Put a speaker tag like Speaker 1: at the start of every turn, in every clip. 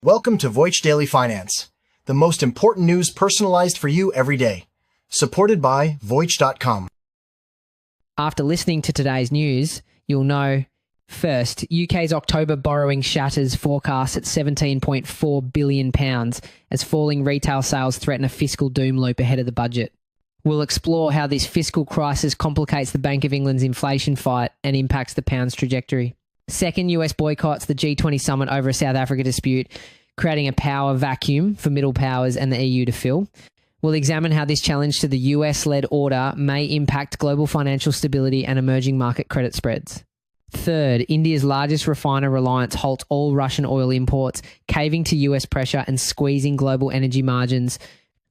Speaker 1: Welcome to Voice Daily Finance, the most important news personalized for you every day. Supported by Voice.com.
Speaker 2: After listening to today's news, you'll know, first, UK's October borrowing shatters forecast at £17.4 billion as falling retail sales threaten a fiscal doom loop ahead of the budget. We'll explore how this fiscal crisis complicates the Bank of England's inflation fight and impacts the pound's trajectory. Second, US boycotts the G20 summit over a South Africa dispute, creating a power vacuum for middle powers and the EU to fill. We'll examine how this challenge to the US-led order may impact global financial stability and emerging market credit spreads. Third, India's largest refiner, Reliance, halts all Russian oil imports, caving to US pressure and squeezing global energy margins.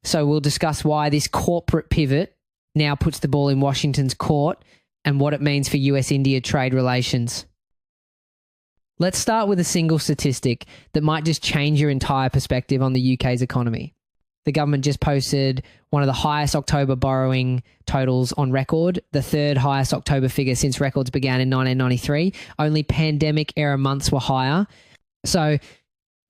Speaker 2: So we'll discuss why this corporate pivot now puts the ball in Washington's court and what it means for US-India trade relations. Let's start with a single statistic that might just change your entire perspective on the UK's economy. The government just posted one of the highest October borrowing totals on record, the third highest October figure since records began in 1993. Only pandemic-era months were higher. So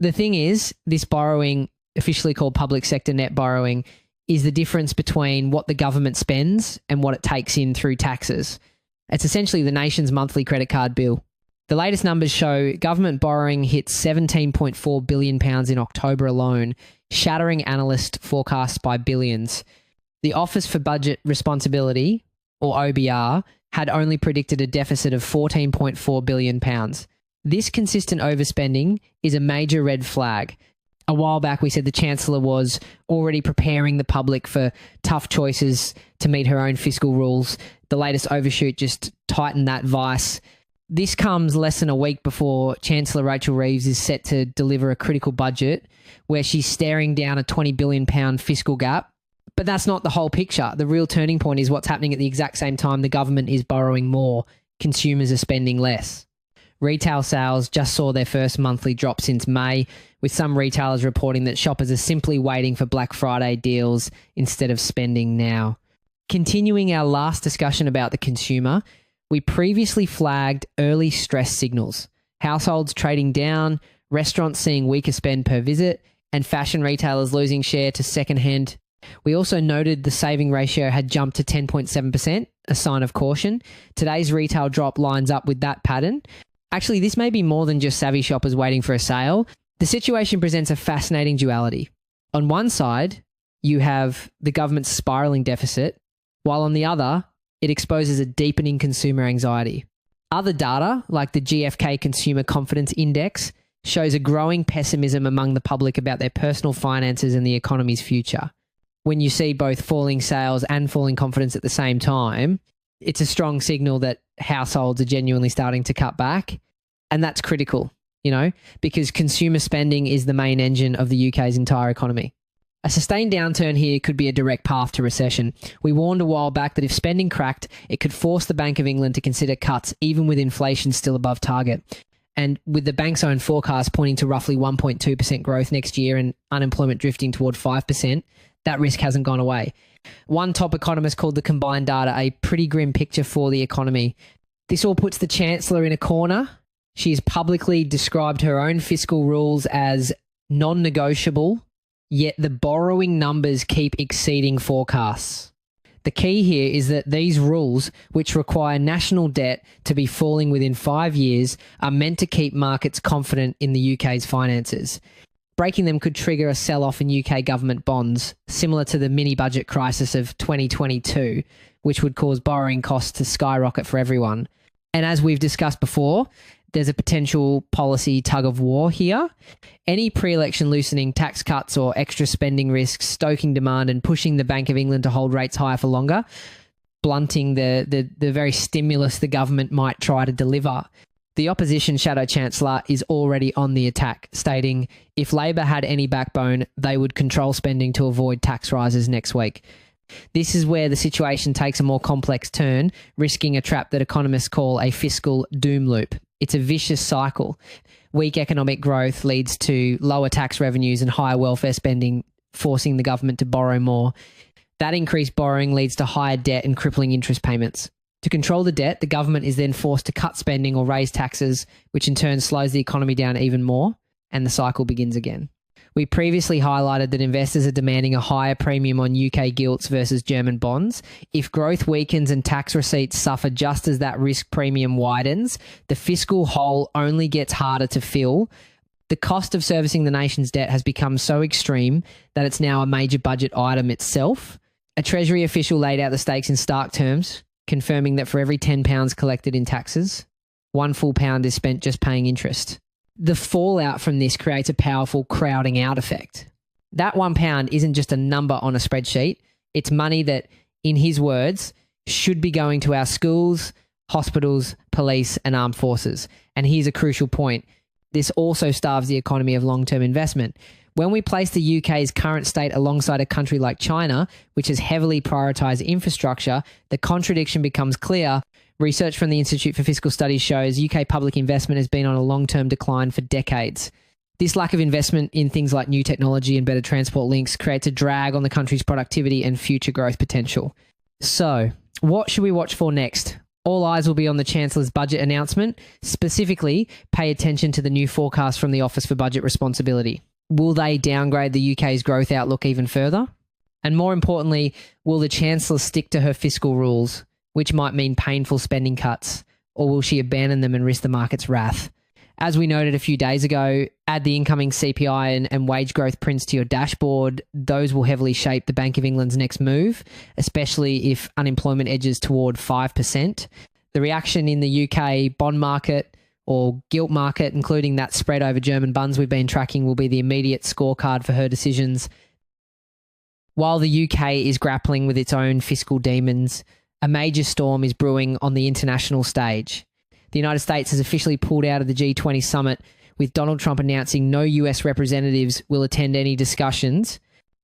Speaker 2: the thing is, this borrowing, officially called public sector net borrowing, is the difference between what the government spends and what it takes in through taxes. It's essentially the nation's monthly credit card bill. The latest numbers show government borrowing hit £17.4 billion in October alone, shattering analyst forecasts by billions. The Office for Budget Responsibility, or OBR, had only predicted a deficit of £14.4 billion. This consistent overspending is a major red flag. A while back, we said the Chancellor was already preparing the public for tough choices to meet her own fiscal rules. The latest overshoot just tightened that vice. This comes less than a week before Chancellor Rachel Reeves is set to deliver a critical budget where she's staring down a £20 billion fiscal gap. But that's not the whole picture. The real turning point is what's happening at the exact same time the government is borrowing more, consumers are spending less. Retail sales just saw their first monthly drop since May, with some retailers reporting that shoppers are simply waiting for Black Friday deals instead of spending now. Continuing our last discussion about the consumer, we previously flagged early stress signals, households trading down, restaurants seeing weaker spend per visit, and fashion retailers losing share to secondhand. We also noted the saving ratio had jumped to 10.7%, a sign of caution. Today's retail drop lines up with that pattern. Actually, this may be more than just savvy shoppers waiting for a sale. The situation presents a fascinating duality. On one side, you have the government's spiralling deficit, while on the other, it exposes a deepening consumer anxiety. Other data, like the GfK Consumer Confidence Index, shows a growing pessimism among the public about their personal finances and the economy's future. When you see both falling sales and falling confidence at the same time, it's a strong signal that households are genuinely starting to cut back. And that's critical, because consumer spending is the main engine of the UK's entire economy. A sustained downturn here could be a direct path to recession. We warned a while back that if spending cracked, it could force the Bank of England to consider cuts even with inflation still above target. And with the bank's own forecast pointing to roughly 1.2% growth next year and unemployment drifting toward 5%, that risk hasn't gone away. One top economist called the combined data a pretty grim picture for the economy. This all puts the Chancellor in a corner. She's publicly described her own fiscal rules as non-negotiable, yet the borrowing numbers keep exceeding forecasts. The key here is that these rules, which require national debt to be falling within 5 years, are meant to keep markets confident in the UK's finances. Breaking them could trigger a sell-off in UK government bonds, similar to the mini-budget crisis of 2022, which would cause borrowing costs to skyrocket for everyone. And as we've discussed before, there's a potential policy tug-of-war here. Any pre-election loosening, tax cuts or extra spending risks, stoking demand and pushing the Bank of England to hold rates higher for longer, blunting the very stimulus the government might try to deliver. The opposition shadow chancellor is already on the attack, stating if Labor had any backbone, they would control spending to avoid tax rises next week. This is where the situation takes a more complex turn, risking a trap that economists call a fiscal doom loop. It's a vicious cycle. Weak economic growth leads to lower tax revenues and higher welfare spending, forcing the government to borrow more. That increased borrowing leads to higher debt and crippling interest payments. To control the debt, the government is then forced to cut spending or raise taxes, which in turn slows the economy down even more. and the cycle begins again. We previously highlighted that investors are demanding a higher premium on UK gilts versus German bonds. If growth weakens and tax receipts suffer just as that risk premium widens, the fiscal hole only gets harder to fill. The cost of servicing the nation's debt has become so extreme that it's now a major budget item itself. A Treasury official laid out the stakes in stark terms, confirming that for every £10 collected in taxes, £1 full is spent just paying interest. The fallout from this creates a powerful crowding out effect. That £1 isn't just a number on a spreadsheet. It's money that, in his words, should be going to our schools, hospitals, police, and armed forces. And here's a crucial point. This also starves the economy of long-term investment. When we place the UK's current state alongside a country like China, which has heavily prioritised infrastructure, the contradiction becomes clear. Research from the Institute for Fiscal Studies shows UK public investment has been on a long-term decline for decades. This lack of investment in things like new technology and better transport links creates a drag on the country's productivity and future growth potential. So, what should we watch for next? All eyes will be on the Chancellor's budget announcement. Specifically, pay attention to the new forecast from the Office for Budget Responsibility. Will they downgrade the UK's growth outlook even further? And more importantly, will the Chancellor stick to her fiscal rules, which might mean painful spending cuts, or will she abandon them and risk the market's wrath? As we noted a few days ago, add the incoming CPI and wage growth prints to your dashboard. Those will heavily shape the Bank of England's next move, especially if unemployment edges toward 5%. The reaction in the UK bond market or gilt market, including that spread over German bonds we've been tracking, will be the immediate scorecard for her decisions. While the UK is grappling with its own fiscal demons, a major storm is brewing on the international stage. The United States has officially pulled out of the G20 summit, with Donald Trump announcing no US representatives will attend any discussions.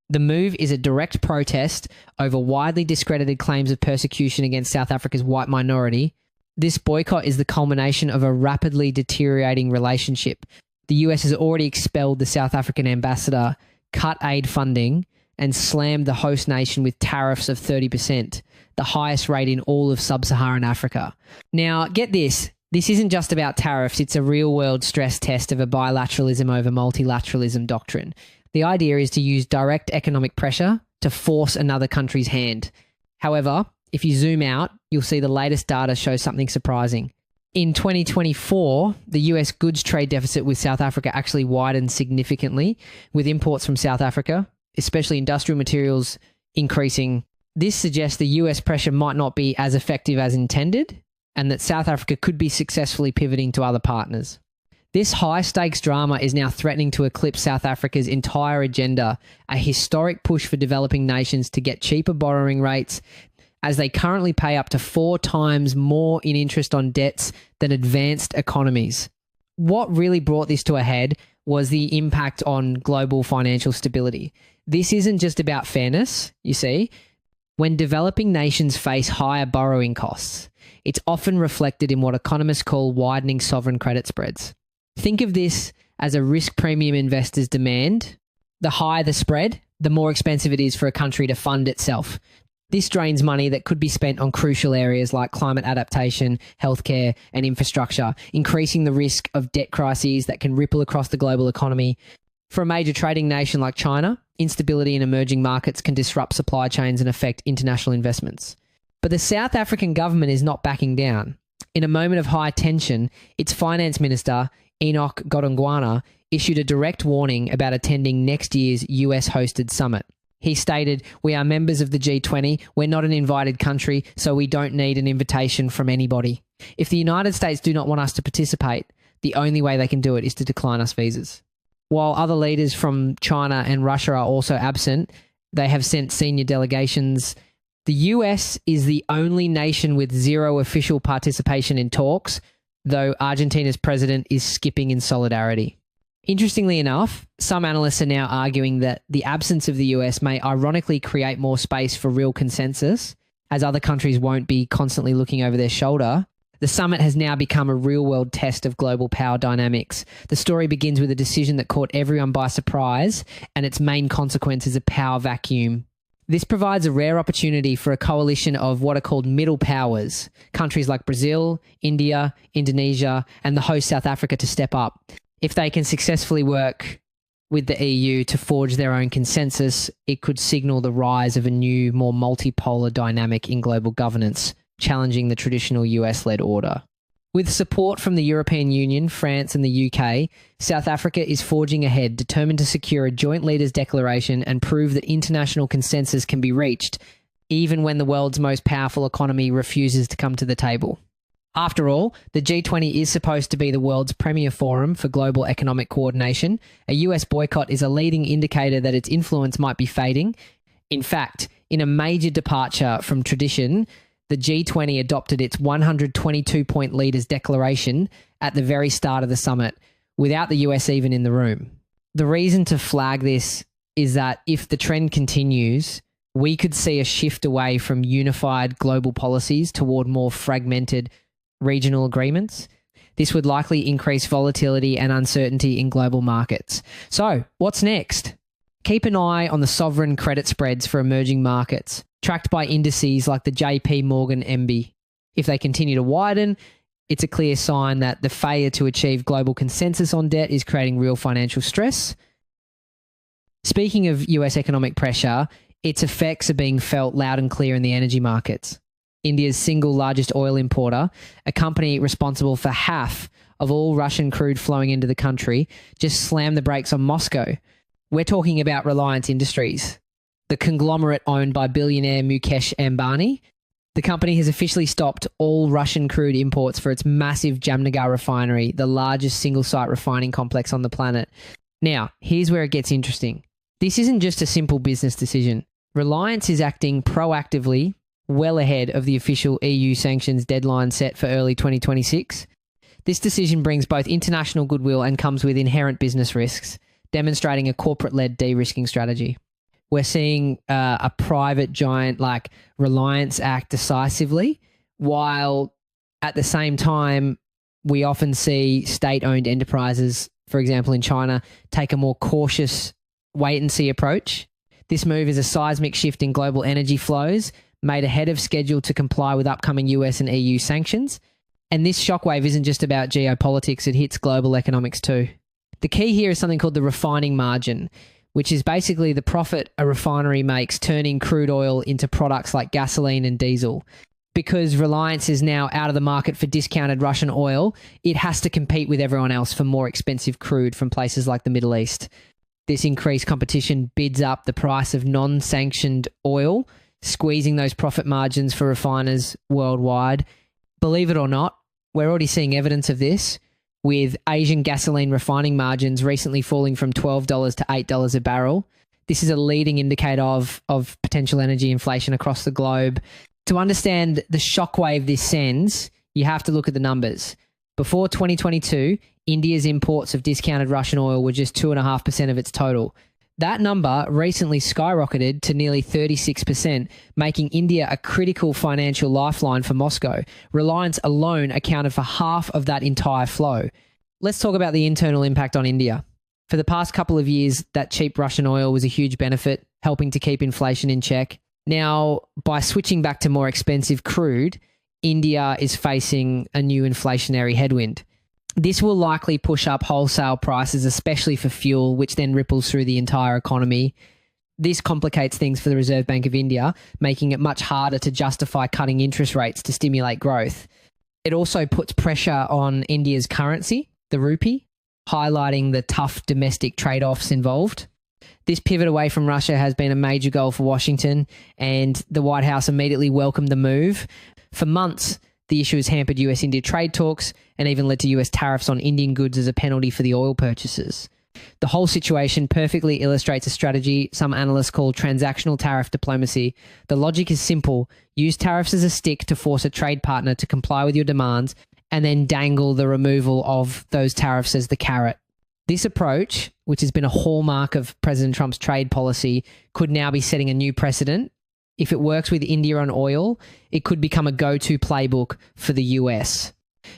Speaker 2: The move is a direct protest over widely discredited claims of persecution against South Africa's white minority. This boycott is the culmination of a rapidly deteriorating relationship. The US has already expelled the South African ambassador, cut aid funding, and slammed the host nation with tariffs of 30%, the highest rate in all of sub-Saharan Africa. Now, get this. This isn't just about tariffs. It's a real-world stress test of a bilateralism over multilateralism doctrine. The idea is to use direct economic pressure to force another country's hand. However, if you zoom out, you'll see the latest data shows something surprising. In 2024, the US goods trade deficit with South Africa actually widened significantly, with imports from South Africa, especially industrial materials, increasing. This suggests the US pressure might not be as effective as intended, and that South Africa could be successfully pivoting to other partners. This high-stakes drama is now threatening to eclipse South Africa's entire agenda, a historic push for developing nations to get cheaper borrowing rates, as they currently pay up to 4 times more in interest on debts than advanced economies. What really brought this to a head was the impact on global financial stability. This isn't just about fairness, you see. When developing nations face higher borrowing costs, it's often reflected in what economists call widening sovereign credit spreads. Think of this as a risk premium investors demand. The higher the spread, the more expensive it is for a country to fund itself. This drains money that could be spent on crucial areas like climate adaptation, healthcare, and infrastructure, increasing the risk of debt crises that can ripple across the global economy. For a major trading nation like China, instability in emerging markets can disrupt supply chains and affect international investments. But the South African government is not backing down. In a moment of high tension, its finance minister, Enoch Godongwana, issued a direct warning about attending next year's US-hosted summit. He stated, "We are members of the G20. We're not an invited country, so we don't need an invitation from anybody. If the United States do not want us to participate, the only way they can do it is to decline us visas." While other leaders from China and Russia are also absent, they have sent senior delegations. The US is the only nation with zero official participation in talks, though Argentina's president is skipping in solidarity. Interestingly enough, some analysts are now arguing that the absence of the US may ironically create more space for real consensus, as other countries won't be constantly looking over their shoulder. The summit has now become a real-world test of global power dynamics. The story begins with a decision that caught everyone by surprise, and its main consequence is a power vacuum. This provides a rare opportunity for a coalition of what are called middle powers, countries like Brazil, India, Indonesia, and the host South Africa to step up. If they can successfully work with the EU to forge their own consensus, it could signal the rise of a new, more multipolar dynamic in global governance, challenging the traditional US-led order. With support from the European Union, France and the UK, South Africa is forging ahead, determined to secure a joint leaders' declaration and prove that international consensus can be reached, even when the world's most powerful economy refuses to come to the table. After all, the G20 is supposed to be the world's premier forum for global economic coordination. A US boycott is a leading indicator that its influence might be fading. In fact, in a major departure from tradition, the G20 adopted its 122-point leaders declaration at the very start of the summit, without the US even in the room. The reason to flag this is that if the trend continues, we could see a shift away from unified global policies toward more fragmented regional agreements. This would likely increase volatility and uncertainty in global markets. So, what's next? Keep an eye on the sovereign credit spreads for emerging markets, tracked by indices like the JP Morgan MB. If they continue to widen, it's a clear sign that the failure to achieve global consensus on debt is creating real financial stress. Speaking of US economic pressure, its effects are being felt loud and clear in the energy markets. India's single largest oil importer, a company responsible for half of all Russian crude flowing into the country, just slammed the brakes on Moscow. We're talking about Reliance Industries, the conglomerate owned by billionaire Mukesh Ambani. The company has officially stopped all Russian crude imports for its massive Jamnagar refinery, the largest single-site refining complex on the planet. Now, here's where it gets interesting. This isn't just a simple business decision. Reliance is acting proactively, well ahead of the official EU sanctions deadline set for early 2026. This decision brings both international goodwill and comes with inherent business risks, demonstrating a corporate-led de-risking strategy. We're seeing a private giant like Reliance act decisively, while at the same time, we often see state-owned enterprises, for example in China, take a more cautious wait-and-see approach. This move is a seismic shift in global energy flows, made ahead of schedule to comply with upcoming US and EU sanctions. And this shockwave isn't just about geopolitics, it hits global economics too. The key here is something called the refining margin, which is basically the profit a refinery makes turning crude oil into products like gasoline and diesel. Because Reliance is now out of the market for discounted Russian oil, it has to compete with everyone else for more expensive crude from places like the Middle East. This increased competition bids up the price of non-sanctioned oil, squeezing those profit margins for refiners worldwide. Believe it or not, we're already seeing evidence of this, with Asian gasoline refining margins recently falling from $12 to $8 a barrel. This is a leading indicator of potential energy inflation across the globe. To understand the shockwave this sends, you have to look at the numbers. Before 2022, India's imports of discounted Russian oil were just 2.5% of its total. That number recently skyrocketed to nearly 36%, making India a critical financial lifeline for Moscow. Reliance alone accounted for half of that entire flow. Let's talk about the internal impact on India. For the past couple of years, that cheap Russian oil was a huge benefit, helping to keep inflation in check. Now, by switching back to more expensive crude, India is facing a new inflationary headwind. This will likely push up wholesale prices, especially for fuel, which then ripples through the entire economy. This complicates things for the Reserve Bank of India, making it much harder to justify cutting interest rates to stimulate growth. It also puts pressure on India's currency, the rupee, highlighting the tough domestic trade-offs involved. This pivot away from Russia has been a major goal for Washington, and the White House immediately welcomed the move. For months, the issue has hampered US-India trade talks and even led to US tariffs on Indian goods as a penalty for the oil purchases. The whole situation perfectly illustrates a strategy some analysts call transactional tariff diplomacy. The logic is simple. Use tariffs as a stick to force a trade partner to comply with your demands and then dangle the removal of those tariffs as the carrot. This approach, which has been a hallmark of President Trump's trade policy, could now be setting a new precedent. If it works with India on oil, it could become a go-to playbook for the US.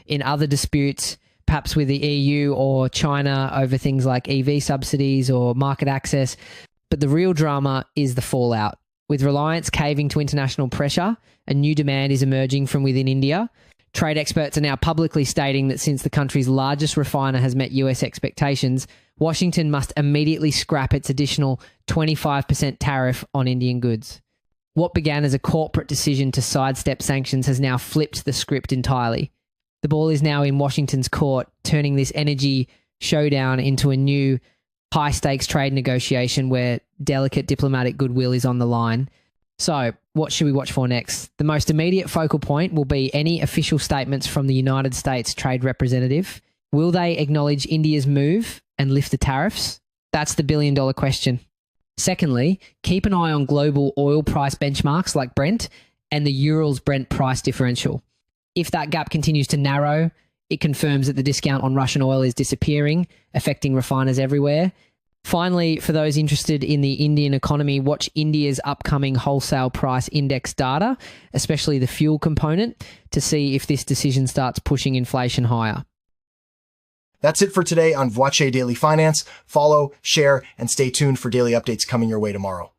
Speaker 2: In other disputes, perhaps with the EU or China over things like EV subsidies or market access, but the real drama is the fallout. With Reliance caving to international pressure, a new demand is emerging from within India. Trade experts are now publicly stating that since the country's largest refiner has met US expectations, Washington must immediately scrap its additional 25% tariff on Indian goods. What began as a corporate decision to sidestep sanctions has now flipped the script entirely. The ball is now in Washington's court, turning this energy showdown into a new high-stakes trade negotiation where delicate diplomatic goodwill is on the line. So, what should we watch for next? The most immediate focal point will be any official statements from the United States Trade Representative. Will they acknowledge India's move and lift the tariffs? That's the billion-dollar question. Secondly, keep an eye on global oil price benchmarks like Brent and the Urals Brent price differential. If that gap continues to narrow, it confirms that the discount on Russian oil is disappearing, affecting refiners everywhere. Finally, for those interested in the Indian economy, watch India's upcoming wholesale price index data, especially the fuel component, to see if this decision starts pushing inflation higher.
Speaker 1: That's it for today on Voice Daily Finance. Follow, share, and stay tuned for daily updates coming your way tomorrow.